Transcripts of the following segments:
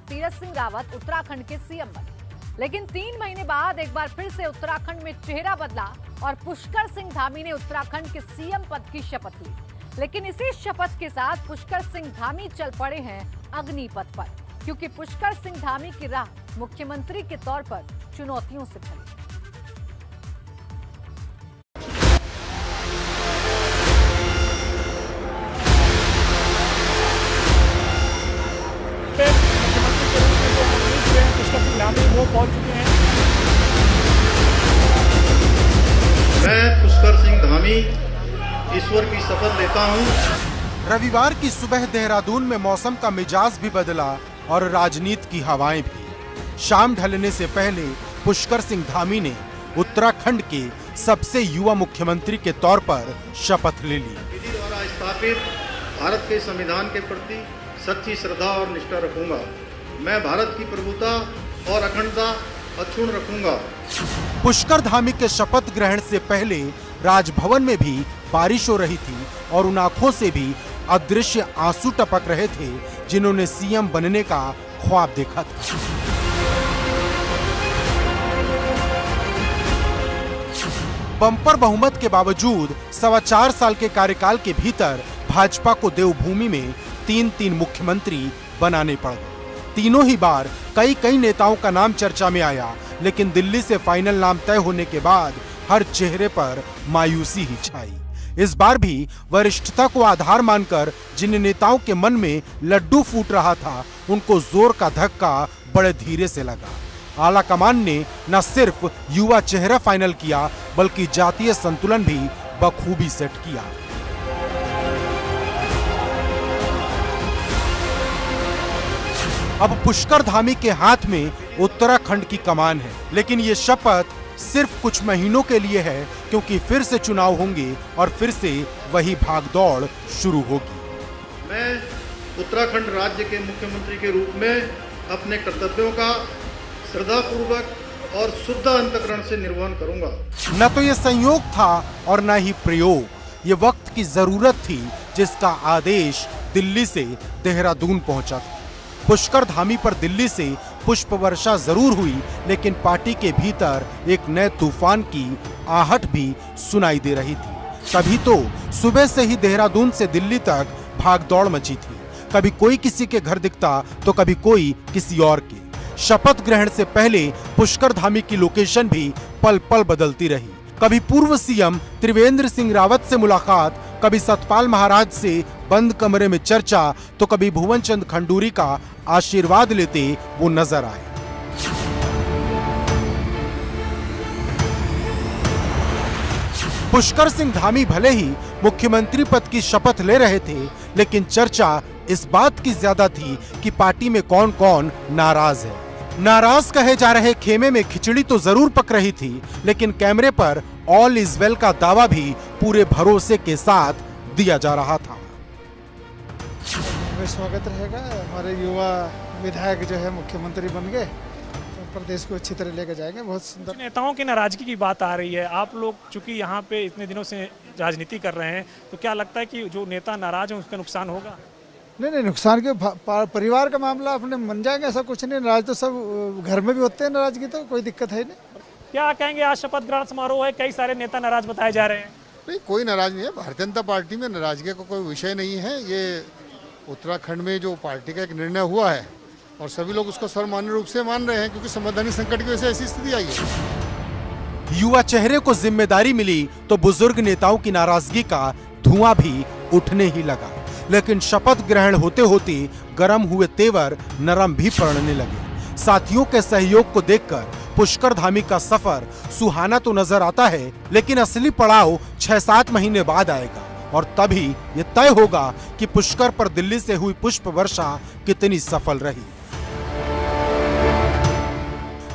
बाद तीरथ सिंह रावत उत्तराखंड के सीएम बने। लेकिन 3 महीने बाद एक बार फिर से उत्तराखंड में चेहरा बदला और पुष्कर सिंह धामी ने उत्तराखंड के सीएम पद की शपथ ली। लेकिन इसी शपथ के साथ पुष्कर सिंह धामी चल पड़े हैं अग्निपथ पर, क्योंकि पुष्कर सिंह धामी की राह मुख्यमंत्री के तौर पर चुनौतियों से भरी। वो पहुंच चुके हैं। मैं पुष्कर सिंह धामी ईश्वर की शपथ लेता हूं। रविवार की सुबह देहरादून में मौसम का मिजाज भी बदला और राजनीति की हवाएं भी। शाम ढलने से पहले पुष्कर सिंह धामी ने उत्तराखंड के सबसे युवा मुख्यमंत्री के तौर पर शपथ ले ली। विधि द्वारा स्थापित भारत के संविधान के प्रति सच्ची श्रद्धा और निष्ठा रखूंगा। मैं भारत की प्रभुता और अखंडता अक्षुण्ण रखूंगा। पुष्कर धामी के शपथ ग्रहण से पहले राजभवन में भी बारिश हो रही थी और उन आंखों से भी अदृश्य आंसू टपक रहे थे जिन्होंने सीएम बनने का ख्वाब देखा था। बम्पर बहुमत के बावजूद 4.25 साल के कार्यकाल के भीतर भाजपा को देवभूमि में 3 मुख्यमंत्री बनाने पड़ गए। तीनों ही बार कई नेताओं का नाम चर्चा में आया, लेकिन दिल्ली से फाइनल नाम तय होने के बाद हर चेहरे पर मायूसी ही छाई। इस बार भी वरिष्ठता को आधार मानकर जिन नेताओं के मन में लड्डू फूट रहा था, उनको जोर का धक्का बड़े धीरे से लगा। आला कमान ने न सिर्फ युवा चेहरा फाइनल किया, बल्कि जातीय संतुलन भी बखूबी सेट किया। अब पुष्कर धामी के हाथ में उत्तराखंड की कमान है, लेकिन ये शपथ सिर्फ कुछ महीनों के लिए है, क्योंकि फिर से चुनाव होंगे और फिर से वही भागदौड़ शुरू होगी। मैं उत्तराखंड राज्य के मुख्यमंत्री के रूप में अपने कर्तव्यों का श्रद्धापूर्वक और शुद्ध अंतःकरण से निर्वहन करूंगा। न तो ये संयोग था और न ही प्रयोग, ये वक्त की जरूरत थी जिसका आदेश दिल्ली से देहरादून पहुंचा था। पुष्कर धामी पर दिल्ली से पुष्प वर्षा जरूर हुई, लेकिन पार्टी के भीतर एक नए तूफान की आहट भी सुनाई दे रही थी। तभी तो सुबह से ही देहरादून से दिल्ली तक भागदौड़ मची थी। कभी कोई किसी के घर दिखता तो कभी कोई किसी और के। शपथ ग्रहण से पहले पुष्कर धामी की लोकेशन भी पल पल बदलती रही। कभी पूर्व सीएम त्रिवेंद्र सिंह रावत से मुलाकात, कभी सतपाल महाराज से बंद कमरे में चर्चा, तो कभी भुवन चंद खंडूरी का आशीर्वाद लेते वो नजर आए। पुष्कर सिंह धामी भले ही मुख्यमंत्री पद की शपथ ले रहे थे, लेकिन चर्चा इस बात की ज्यादा थी कि पार्टी में कौन कौन नाराज है। नाराज कहे जा रहे खेमे में खिचड़ी तो जरूर पक रही थी, लेकिन कैमरे पर ऑल इज वेल का दावा भी पूरे भरोसे के साथ दिया जा रहा था। स्वागत रहेगा। हमारे युवा विधायक जो है मुख्यमंत्री बन गए, तो प्रदेश को अच्छी तरह लेकर जाएंगे। बहुत सुंदर। नेताओं की नाराजगी की बात आ रही है। आप लोग चूंकि यहाँ पे इतने दिनों से राजनीति कर रहे हैं, तो क्या लगता है कि जो नेता नाराज है उसका नुकसान होगा? नहीं, नुकसान के परिवार का मामला अपने मन जाएंगे, ऐसा कुछ नहीं। नाराज तो सब घर में भी होते हैं, नाराजगी तो कोई दिक्कत है नहीं। क्या कहेंगे, आज शपथ ग्रहण समारोह है, कई सारे नेता नाराज बताए जा रहे हैं। नहीं, कोई नाराज नहीं है। भारतीय जनता पार्टी में नाराजगी का कोई विषय नहीं है। ये उत्तराखंड में जो पार्टी का एक निर्णय हुआ है और सभी लोग उसको सर्वमान्य रूप से मान रहे हैं, क्योंकि संवैधानिक संकट की वजह से ऐसी स्थिति आई है। युवा चेहरे को जिम्मेदारी मिली तो बुजुर्ग नेताओं की नाराजगी का धुआं भी उठने ही लगा। लेकिन शपथ ग्रहण होते होते गर्म हुए तेवर नरम भी पड़ने लगे। साथियों के सहयोग को देखकर पुष्कर धामी का सफर सुहाना तो नजर आता है, लेकिन असली पड़ाव 6-7 महीने बाद आएगा और तभी ये तय होगा कि पुष्कर पर दिल्ली से हुई पुष्प वर्षा कितनी सफल रही।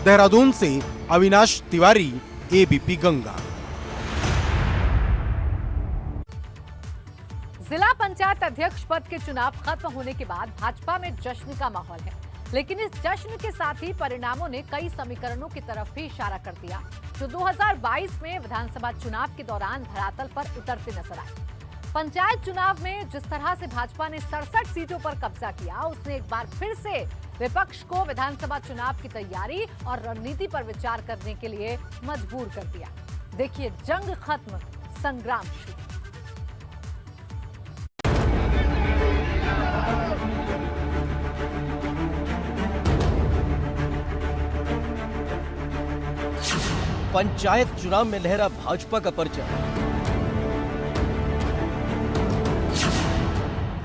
देहरादून से अविनाश तिवारी, एबीपी गंगा। जिला पंचायत अध्यक्ष पद के चुनाव खत्म होने के बाद भाजपा में जश्न का माहौल है, लेकिन इस जश्न के साथ ही परिणामों ने कई समीकरणों की तरफ भी इशारा कर दिया, जो 2022 में विधानसभा चुनाव के दौरान धरातल पर उतरते नजर आए। पंचायत चुनाव में जिस तरह से भाजपा ने 67 सीटों पर कब्जा किया, उसने एक बार फिर से विपक्ष को विधानसभा चुनाव की तैयारी और रणनीति पर विचार करने के लिए मजबूर कर दिया। देखिए, जंग खत्म, संग्राम शुरू। पंचायत चुनाव में लहरा भाजपा का परचम।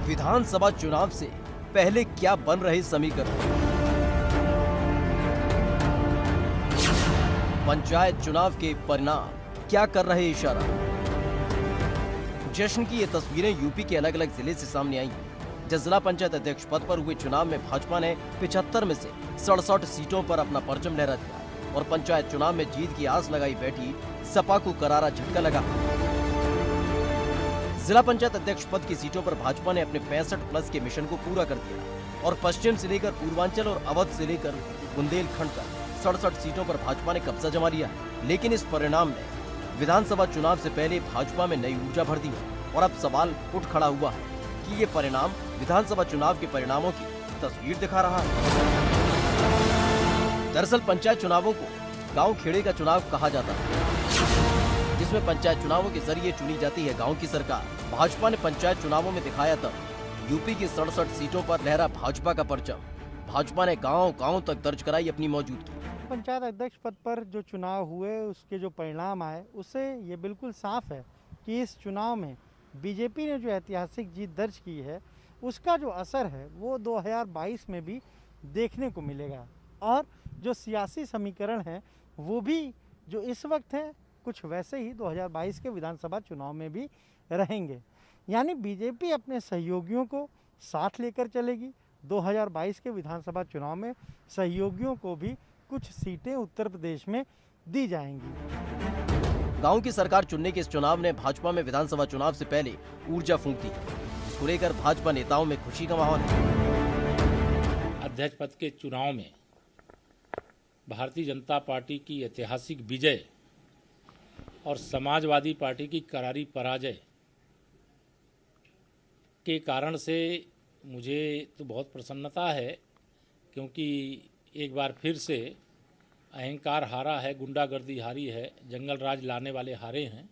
विधानसभा चुनाव से पहले क्या बन रहे समीकरण। पंचायत चुनाव के परिणाम क्या कर रहे इशारा। जश्न की ये तस्वीरें यूपी के अलग अलग जिले से सामने आई हैं। जिस जिला पंचायत अध्यक्ष पद पर हुए चुनाव में भाजपा ने 75 में से 67 सीटों पर अपना परचम लहरा दिया और पंचायत चुनाव में जीत की आस लगाई बैठी सपा को करारा झटका लगा। जिला पंचायत अध्यक्ष पद की सीटों पर भाजपा ने अपने 65+ के मिशन को पूरा कर दिया और पश्चिम से लेकर पूर्वांचल और अवध से लेकर बुंदेलखंड तक 67 सीटों पर भाजपा ने कब्जा जमा लिया। लेकिन इस परिणाम ने विधानसभा चुनाव से पहले भाजपा में नई ऊर्जा भर दी है और अब सवाल उठ खड़ा हुआ है कि ये परिणाम विधानसभा चुनाव के परिणामों की तस्वीर दिखा रहा है। दरअसल पंचायत चुनावों को गांव खेड़े का चुनाव कहा जाता है, जिसमें पंचायत चुनावों के जरिए चुनी जाती है गांव की सरकार। भाजपा ने पंचायत चुनावों में दिखाया तब यूपी की 67 सीटों पर लहरा भाजपा का परचम। भाजपा ने गांव-गांव तक दर्ज कराई अपनी मौजूदगी। पंचायत अध्यक्ष पद पर जो चुनाव हुए उसके जो परिणाम आए उससे ये बिल्कुल साफ है कि इस चुनाव में बीजेपी ने जो ऐतिहासिक जीत दर्ज की है उसका जो असर है वो 2022 में भी देखने को मिलेगा और जो सियासी समीकरण है वो भी जो इस वक्त है कुछ वैसे ही 2022 के विधानसभा चुनाव में भी रहेंगे। यानी बीजेपी अपने सहयोगियों को साथ लेकर चलेगी। 2022 के विधानसभा चुनाव में सहयोगियों को भी कुछ सीटें उत्तर प्रदेश में दी जाएंगी। गांव की सरकार चुनने के इस चुनाव ने भाजपा में विधानसभा चुनाव से पहले ऊर्जा फूंक दी, जिसको लेकर भाजपा नेताओं में खुशी का माहौल है। अध्यक्ष पद के चुनाव में भारतीय जनता पार्टी की ऐतिहासिक विजय और समाजवादी पार्टी की करारी पराजय के कारण से मुझे तो बहुत प्रसन्नता है, क्योंकि एक बार फिर से अहंकार हारा है, गुंडागर्दी हारी है, जंगल राज लाने वाले हारे हैं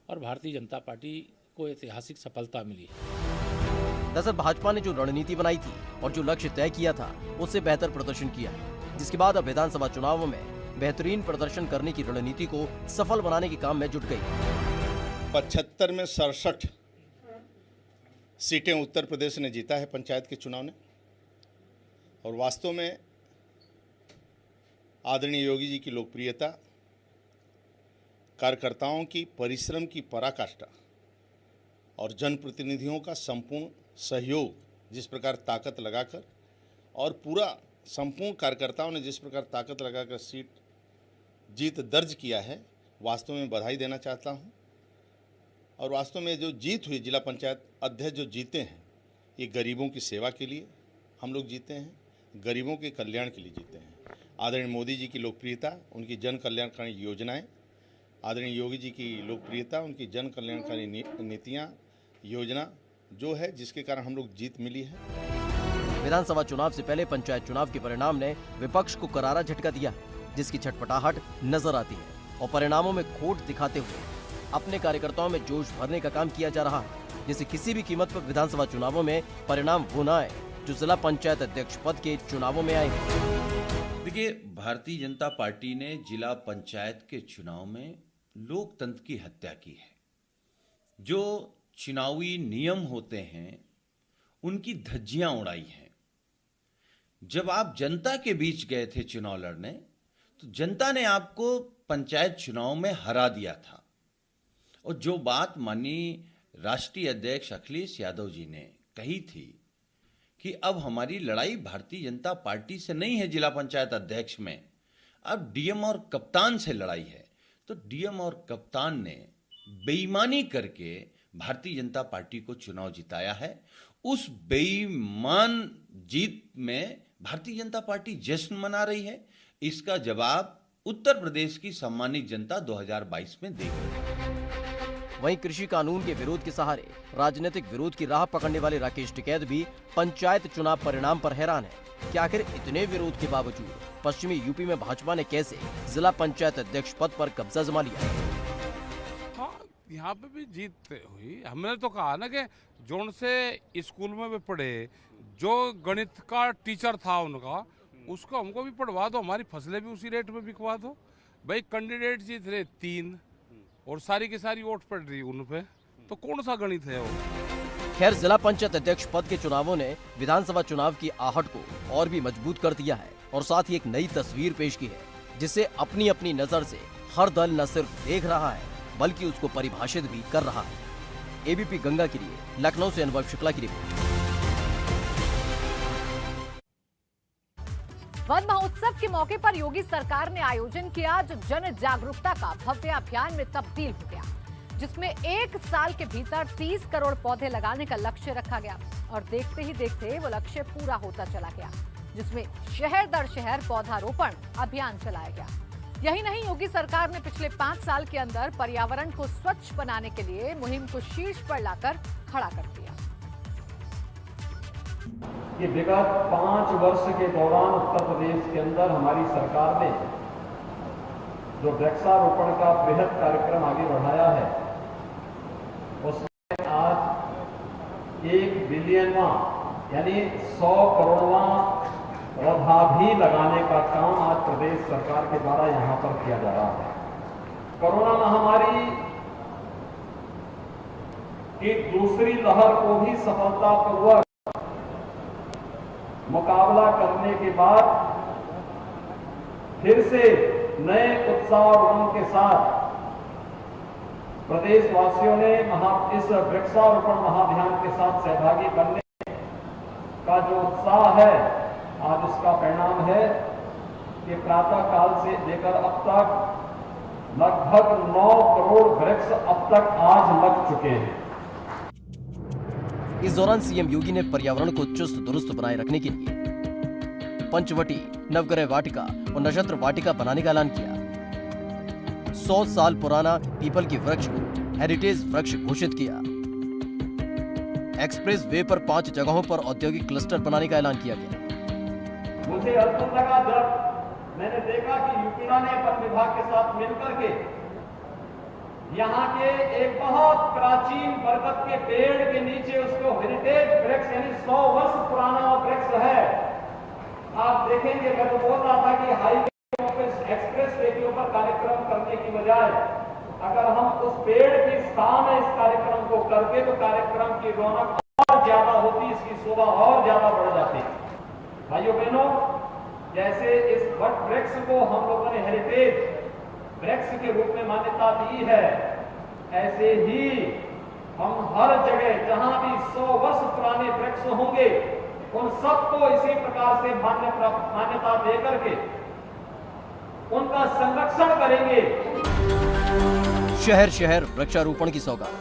और भारतीय जनता पार्टी को ऐतिहासिक सफलता मिली है। दरअसल भाजपा ने जो रणनीति बनाई थी और जो लक्ष्य तय किया था उससे बेहतर प्रदर्शन किया है, जिसके बाद अब विधानसभा चुनावों में बेहतरीन प्रदर्शन करने की रणनीति को सफल बनाने के काम में जुट गई। 75 में 67 सीटें उत्तर प्रदेश ने जीता है पंचायत के चुनाव ने और वास्तव में आदरणीय योगी जी की लोकप्रियता, कार्यकर्ताओं की परिश्रम की पराकाष्ठा और जनप्रतिनिधियों का संपूर्ण सहयोग, जिस प्रकार ताकत लगाकर और पूरा संपूर्ण कार्यकर्ताओं ने जिस प्रकार ताकत लगाकर जीत दर्ज किया है, वास्तव में बधाई देना चाहता हूं। और वास्तव में जो जीत हुई, जिला पंचायत अध्यक्ष जो जीते हैं, ये गरीबों की सेवा के लिए हम लोग जीते हैं, गरीबों के कल्याण के लिए जीते हैं। आदरणीय मोदी जी की लोकप्रियता, उनकी जन कल्याणकारी योजनाएं, आदरणीय योगी जी की लोकप्रियता, उनकी जन कल्याणकारी नीतियां, योजना जो है, जिसके कारण हम लोग जीत मिली है। विधानसभा चुनाव से पहले पंचायत चुनाव के परिणाम ने विपक्ष को करारा झटका दिया, जिसकी छटपटाहट नजर आती है और परिणामों में खोट दिखाते हुए अपने कार्यकर्ताओं में जोश भरने का काम किया जा रहा है, जिससे किसी भी कीमत पर विधानसभा चुनावों में परिणाम वो न आए जो जिला पंचायत अध्यक्ष पद के चुनावों में आए। देखिए, भारतीय जनता पार्टी ने जिला पंचायत के चुनाव में लोकतंत्र की हत्या की है। जो चुनावी नियम होते हैं उनकी धज्जियां उड़ाई हैं। जब आप जनता के बीच गए थे चुनाव लड़ने, तो जनता ने आपको पंचायत चुनाव में हरा दिया था और जो बात माननीय राष्ट्रीय अध्यक्ष अखिलेश यादव जी ने कही थी कि अब हमारी लड़ाई भारतीय जनता पार्टी से नहीं है जिला पंचायत अध्यक्ष में, अब डीएम और कप्तान से लड़ाई है, तो डीएम और कप्तान ने बेईमानी करके भारतीय जनता पार्टी को चुनाव जिताया है। उस बेईमान जीत में भारतीय जनता पार्टी जश्न मना रही है। इसका जवाब उत्तर प्रदेश की सम्मानित जनता 2022 में देगी। वहीं कृषि कानून के विरोध के सहारे राजनीतिक विरोध की राह पकड़ने वाले राकेश टिकैत भी पंचायत चुनाव परिणाम पर हैरान है। कि आखिर इतने विरोध के बावजूद पश्चिमी यूपी में भाजपा ने कैसे जिला पंचायत अध्यक्ष पद पर कब्जा जमा लिया। हाँ, यहाँ पे भी जीत हुई। हमने तो कहा ना कि जोन से स्कूल में भी पढ़े, जो गणित का टीचर था उनका, उसको हमको भी पढ़वा दो, हमारी फसलें भी उसी रेट में बिकवा दो। भाई कैंडिडेट जीत रहे 3 और सारी की सारी वोट पड़ रही उन पे, तो कौन सा गणित है वो। खैर, जिला पंचायत अध्यक्ष पद के चुनावों ने विधानसभा चुनाव की आहट को और भी मजबूत कर दिया है और साथ ही एक नई तस्वीर पेश की है, जिसे अपनी अपनी नजर से हर दल न सिर्फ देख रहा है बल्कि उसको परिभाषित भी कर रहा है। एबीपी गंगा के लिए लखनऊ से अनुभव शुक्ला की रिपोर्ट। वन महोत्सव के मौके पर योगी सरकार ने आयोजन किया जो जन जागरूकता का भव्य अभियान में तब्दील हो गया, जिसमें 1 साल के भीतर 30 करोड़ पौधे लगाने का लक्ष्य रखा गया और देखते ही देखते वो लक्ष्य पूरा होता चला गया, जिसमें शहर दर शहर पौधारोपण अभियान चलाया गया। यही नहीं, योगी सरकार ने पिछले 5 साल के अंदर पर्यावरण को स्वच्छ बनाने के लिए मुहिम को शीर्ष पर लाकर खड़ा कर दिया। ये विगत 5 वर्ष के दौरान उत्तर प्रदेश के अंदर हमारी सरकार ने जो वृक्षारोपण का बृहद कार्यक्रम आगे बढ़ाया है, उसमें आज 1 बिलियनवां यानी 100 करोड़वां पौधा भी लगाने का काम आज प्रदेश सरकार के द्वारा यहां पर किया जा रहा है। कोरोना महामारी की दूसरी लहर को भी सफलतापूर्वक मुकाबला करने के बाद फिर से नए उत्साह और उमंग के साथ प्रदेशवासियों ने इस वृक्षारोपण महाअभियान के साथ सहभागी बनने का जो उत्साह है, आज उसका परिणाम है कि प्रातः काल से लेकर अब तक लगभग 9 करोड़ वृक्ष अब तक आज लग चुके हैं। इस दौरान सीएम योगी ने पर्यावरण को चुस्त दुरुस्त बनाए रखने के लिए पंचवटी, नवग्रह वाटिका और नक्षत्र वाटिका बनाने का ऐलान किया। 100 साल पुराना पीपल के वृक्ष को हेरिटेज वृक्ष घोषित किया। एक्सप्रेस वे पर 5 जगहों पर औद्योगिक क्लस्टर बनाने का ऐलान किया गया। मुझे अद्भुत लगा जब मैंने देखा कि यूपीडा ने वन विभाग के साथ मिलकर के यहाँ के एक बहुत प्राचीन बरगद के पेड़ के नीचे उसको हेरिटेज वृक्ष यानी 100 वर्ष पुराना वृक्ष है। आप देखेंगे, मैं तो बोल रहा था कि हाईवे एक्सप्रेस वे के ऊपर कार्यक्रम करने की बजाय अगर हम उस पेड़ की छांव में इस कार्यक्रम को करके तो कार्यक्रम की रौनक और ज्यादा होती, इसकी शोभा और ज्यादा बढ़ जाती। भाइयों बहनों, जैसे इस वट वृक्ष को हम लोगों ने हेरिटेज वृक्ष के रूप में मान्यता दी है, ऐसे ही हम हर जगह जहां भी 100 वर्ष पुराने वृक्ष होंगे उन सबको इसी प्रकार से मान्यता देकर के उनका संरक्षण करेंगे। शहर शहर वृक्षारोपण की सौगात।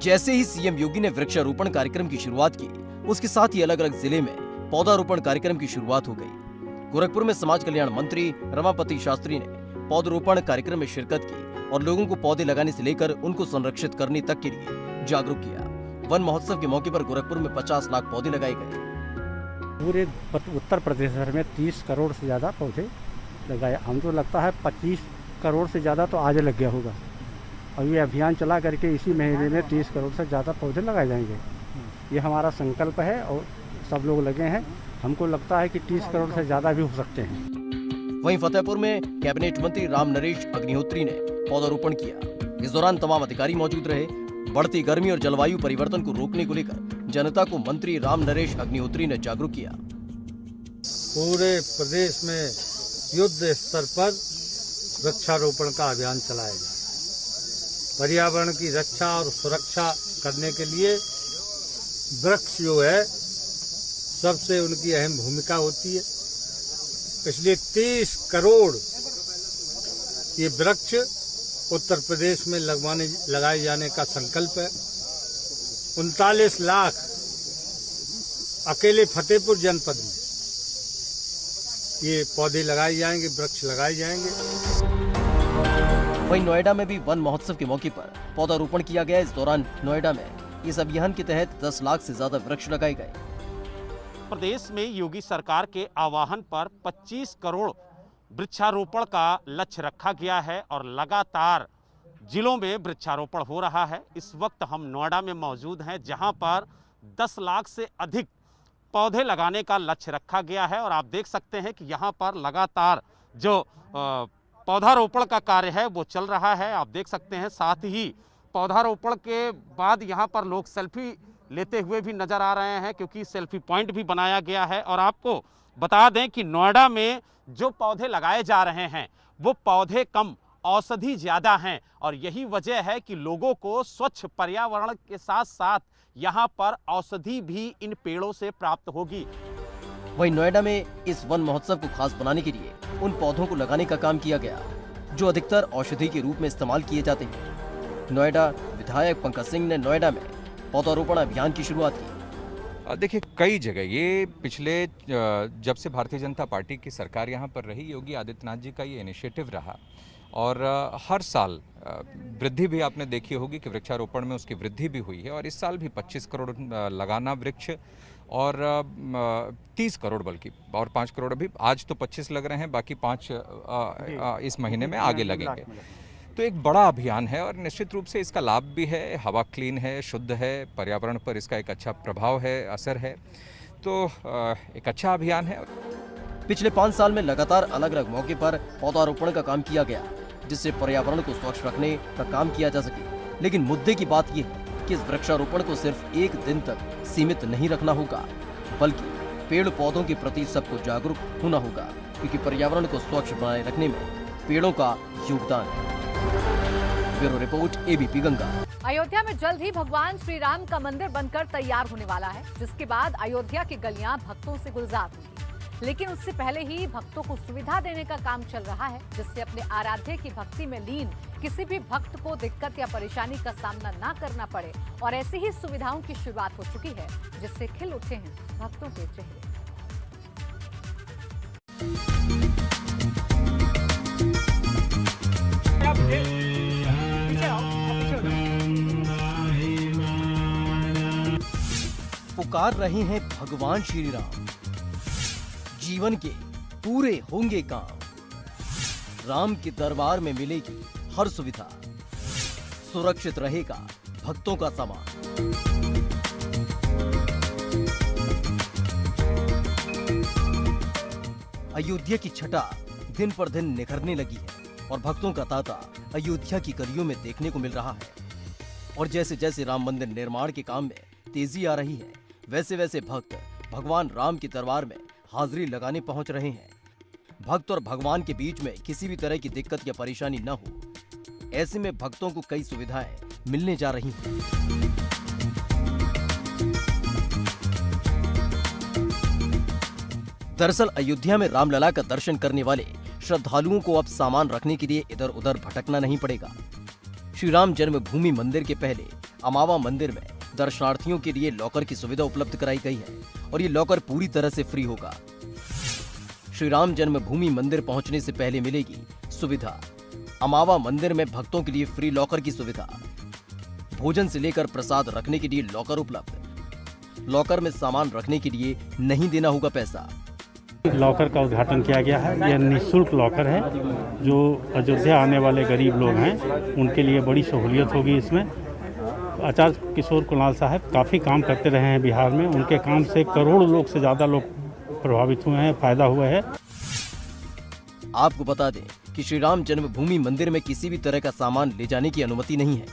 जैसे ही सीएम योगी ने वृक्षारोपण कार्यक्रम की शुरुआत की, उसके साथ ही अलग अलग जिले में पौधारोपण कार्यक्रम की शुरुआत हो गई। गोरखपुर में समाज कल्याण मंत्री रमापति शास्त्री ने पौधारोपण कार्यक्रम में शिरकत की और लोगों को पौधे लगाने से लेकर उनको संरक्षित करने तक के लिए जागरूक किया। वन महोत्सव के मौके पर गोरखपुर में 50 लाख पौधे लगाए गए। पूरे उत्तर प्रदेश भर में 30 करोड़ से ज्यादा पौधे लगाए। हमको लगता है 25 करोड़ से ज्यादा तो आज लग गया होगा और ये अभियान चला करके इसी महीने में 30 करोड़ से ज्यादा पौधे लगाए जाएंगे। ये हमारा संकल्प है और सब लोग लगे हैं। हमको लगता है कि 30 करोड़ से ज्यादा भी हो सकते हैं। वहीं फतेहपुर में कैबिनेट मंत्री राम नरेश अग्निहोत्री ने पौधारोपण किया। इस दौरान तमाम अधिकारी मौजूद रहे। बढ़ती गर्मी और जलवायु परिवर्तन को रोकने को लेकर जनता को मंत्री राम नरेश अग्निहोत्री ने जागरूक किया। पूरे प्रदेश में युद्ध स्तर पर वृक्षारोपण का अभियान चलाया जाए। पर्यावरण की रक्षा और सुरक्षा करने के लिए वृक्ष जो है सबसे उनकी अहम भूमिका होती है। इसलिए 30 करोड़ ये वृक्ष उत्तर प्रदेश में लगाए जाने का संकल्प है। 39 लाख अकेले फतेहपुर जनपद में ये पौधे लगाए जाएंगे, वृक्ष लगाए जाएंगे। वहीं नोएडा में भी वन महोत्सव के मौके पर पौधारोपण किया गया। इस दौरान नोएडा में इस अभियान के तहत 10 लाख से ज्यादा वृक्ष लगाए गए। प्रदेश में योगी सरकार के आह्वान पर 25 करोड़ वृक्षारोपण का लक्ष्य रखा गया है और लगातार जिलों में वृक्षारोपण हो रहा है। इस वक्त हम नोएडा में मौजूद हैं, जहां पर 10 लाख से अधिक पौधे लगाने का लक्ष्य रखा गया है और आप देख सकते हैं कि यहां पर लगातार जो पौधारोपण का कार्य है वो चल रहा है। आप देख सकते हैं, साथ ही पौधारोपण के बाद यहां पर लोग सेल्फी लेते हुए भी नजर आ रहे हैं, क्योंकि सेल्फी पॉइंट भी बनाया गया है। और आपको बता दें कि नोएडा में जो पौधे लगाए जा रहे हैं वो पौधे कम, औषधि ज़्यादा हैं और यही वजह है कि लोगों को स्वच्छ पर्यावरण के साथ साथ यहाँ पर औषधि भी इन पेड़ों से प्राप्त होगी। वहीं नोएडा में इस वन महोत्सव को खास बनाने के लिए उन पौधों को लगाने का काम किया गया जो अधिकतर औषधि के रूप में इस्तेमाल किए जाते हैं। नोएडा विधायक पंकज सिंह ने नोएडा में पौधारोपण अभियान की शुरुआत की। देखिए, कई जगह ये पिछले जब से भारतीय जनता पार्टी की सरकार यहाँ पर रही, योगी आदित्यनाथ जी का ये इनिशिएटिव रहा और हर साल वृद्धि भी आपने देखी होगी कि वृक्षारोपण में उसकी वृद्धि भी हुई है और इस साल भी 25 करोड़ लगाना वृक्ष और 30 करोड़ बल्कि और 5 करोड़ अभी, आज तो 25 लग रहे हैं, बाकी 5 इस महीने में आगे लगेंगे। तो एक बड़ा अभियान है और निश्चित रूप से इसका लाभ भी है, हवा क्लीन है, शुद्ध है, पर्यावरण पर इसका एक अच्छा प्रभाव है, असर है, तो एक अच्छा अभियान है। पिछले 5 साल में लगातार अलग अलग मौके पर पौधारोपण का काम किया गया, जिससे पर्यावरण को स्वच्छ रखने का काम किया जा सके। लेकिन मुद्दे की बात यह है कि इस वृक्षारोपण को सिर्फ एक दिन तक सीमित नहीं रखना होगा, बल्कि पेड़ पौधों के प्रति सबको जागरूक होना होगा, क्योंकि पर्यावरण को स्वच्छ बनाए रखने में पेड़ों का योगदान है। Bureau report, ABP Ganga. Ayodhya में जल्द ही भगवान श्री राम का मंदिर बनकर तैयार होने वाला है, जिसके बाद अयोध्या की गलियां भक्तों से गुलजार होंगी। लेकिन उससे पहले ही भक्तों को सुविधा देने का काम चल रहा है, जिससे अपने आराध्य की भक्ति में लीन किसी भी भक्त को दिक्कत या परेशानी का सामना ना करना पड़े। और ऐसी ही सुविधाओं की शुरुआत हो चुकी है, जिससे खिल उठे हैं भक्तों के चेहरे। पुकार रहे हैं भगवान श्री राम, जीवन के पूरे होंगे काम, राम के दरबार में मिलेगी हर सुविधा, सुरक्षित रहेगा भक्तों का सामान। अयोध्या की छटा दिन पर दिन निखरने लगी है और भक्तों का तांता अयोध्या की गलियों में देखने को मिल रहा है। और जैसे जैसे राम मंदिर निर्माण के काम में तेजी आ रही है, वैसे वैसे भक्त भगवान राम के दरबार में हाजिरी लगाने पहुंच रहे हैं। भक्त और भगवान के बीच में किसी भी तरह की दिक्कत या परेशानी न हो, ऐसे में भक्तों को कई सुविधाएं मिलने जा रही हैं। दरअसल अयोध्या में रामलला का दर्शन करने वाले श्रद्धालुओं को अब सामान रखने के लिए इधर उधर भटकना नहीं पड़ेगा। श्री राम जन्मभूमि मंदिर के पहले अमावा मंदिर में दर्शनार्थियों के लिए लॉकर की सुविधा उपलब्ध कराई गई है और ये लॉकर पूरी तरह से फ्री होगा। श्री राम जन्मभूमि मंदिर पहुंचने से पहले मिलेगी सुविधा। अमावा मंदिर में भक्तों के लिए फ्री लॉकर की सुविधा, भोजन से लेकर प्रसाद रखने के लिए लॉकर उपलब्ध। लॉकर में सामान रखने के लिए नहीं देना होगा पैसा। लॉकर का उद्घाटन किया गया है। यह निःशुल्क लॉकर है, जो अयोध्या आने वाले गरीब लोग हैं उनके लिए बड़ी सहूलियत होगी। इसमें आचार्य किशोर कुणाल साहब काफ़ी काम करते रहे हैं बिहार में, उनके काम से करोड़ों लोग से ज़्यादा लोग प्रभावित हुए हैं, फायदा हुआ है। आपको बता दें कि श्री राम जन्मभूमि मंदिर में किसी भी तरह का सामान ले जाने की अनुमति नहीं है,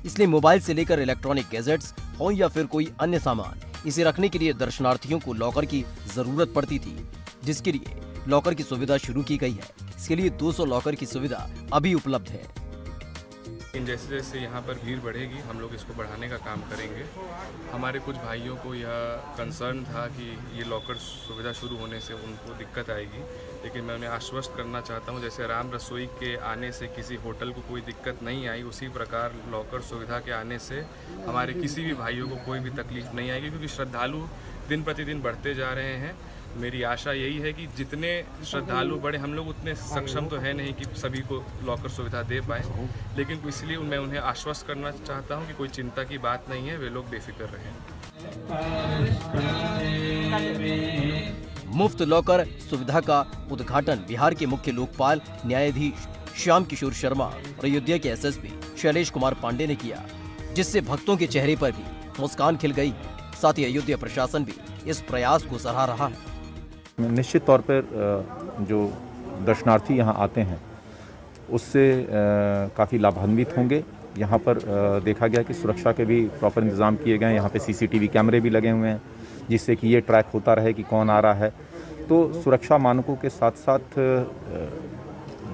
इसलिए मोबाइल से लेकर इलेक्ट्रॉनिक गैजेट्स हो या फिर कोई अन्य सामान, इसे रखने के लिए दर्शनार्थियों को लॉकर की जरूरत पड़ती थी, जिसके लिए लॉकर की सुविधा शुरू की गई है। इसके लिए 200 लॉकर की सुविधा अभी उपलब्ध है। जैसे जैसे यहाँ पर भीड़ बढ़ेगी, हम लोग इसको बढ़ाने का काम करेंगे। हमारे कुछ भाइयों को यह कंसर्न था कि ये लॉकर सुविधा शुरू होने से उनको दिक्कत आएगी, लेकिन मैं उन्हें आश्वस्त करना चाहता हूँ, जैसे राम रसोई के आने से किसी होटल को कोई दिक्कत नहीं आई, उसी प्रकार लॉकर सुविधा के आने से हमारे किसी भी भाइयों को कोई भी तकलीफ नहीं आएगी, क्योंकि श्रद्धालु दिन प्रतिदिन बढ़ते जा रहे हैं मेरी आशा यही है कि जितने श्रद्धालु बड़े, हम लोग उतने सक्षम तो है नहीं कि सभी को लॉकर सुविधा दे पाए, लेकिन इसलिए मैं उन्हें आश्वस्त करना चाहता हूं कि कोई चिंता की बात नहीं है, वे लोग बेफिक्र रहें। मुफ्त लॉकर सुविधा का उद्घाटन बिहार के मुख्य लोकपाल न्यायाधीश श्याम किशोर शर्मा और अयोध्या के एसएसपी शैलेश कुमार पांडे ने किया, जिससे भक्तों के चेहरे पर भी मुस्कान खिल गई। साथ ही अयोध्या प्रशासन भी इस प्रयास को सराह रहा है। निश्चित तौर पर जो दर्शनार्थी यहाँ आते हैं उससे काफ़ी लाभान्वित होंगे। यहाँ पर देखा गया कि सुरक्षा के भी प्रॉपर इंतज़ाम किए गए हैं। यहाँ पे सीसीटीवी कैमरे भी लगे हुए हैं, जिससे कि ये ट्रैक होता रहे कि कौन आ रहा है। तो सुरक्षा मानकों के साथ साथ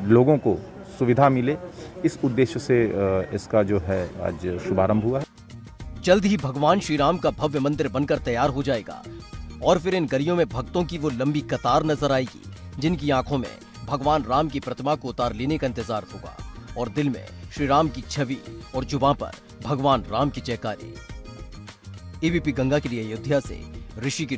लोगों को सुविधा मिले, इस उद्देश्य से इसका जो है आज शुभारंभ हुआ है। जल्द ही भगवान श्री राम का भव्य मंदिर बनकर तैयार हो जाएगा और फिर इन गलियों में भक्तों की वो लंबी कतार नजर आएगी, जिनकी आंखों में भगवान राम की प्रतिमा को उतार लेने का इंतजार होगा और दिल में श्री राम की छवि और जुबां पर भगवान राम की जयकारे। एबीपी गंगा के लिए अयोध्या से ऋषि की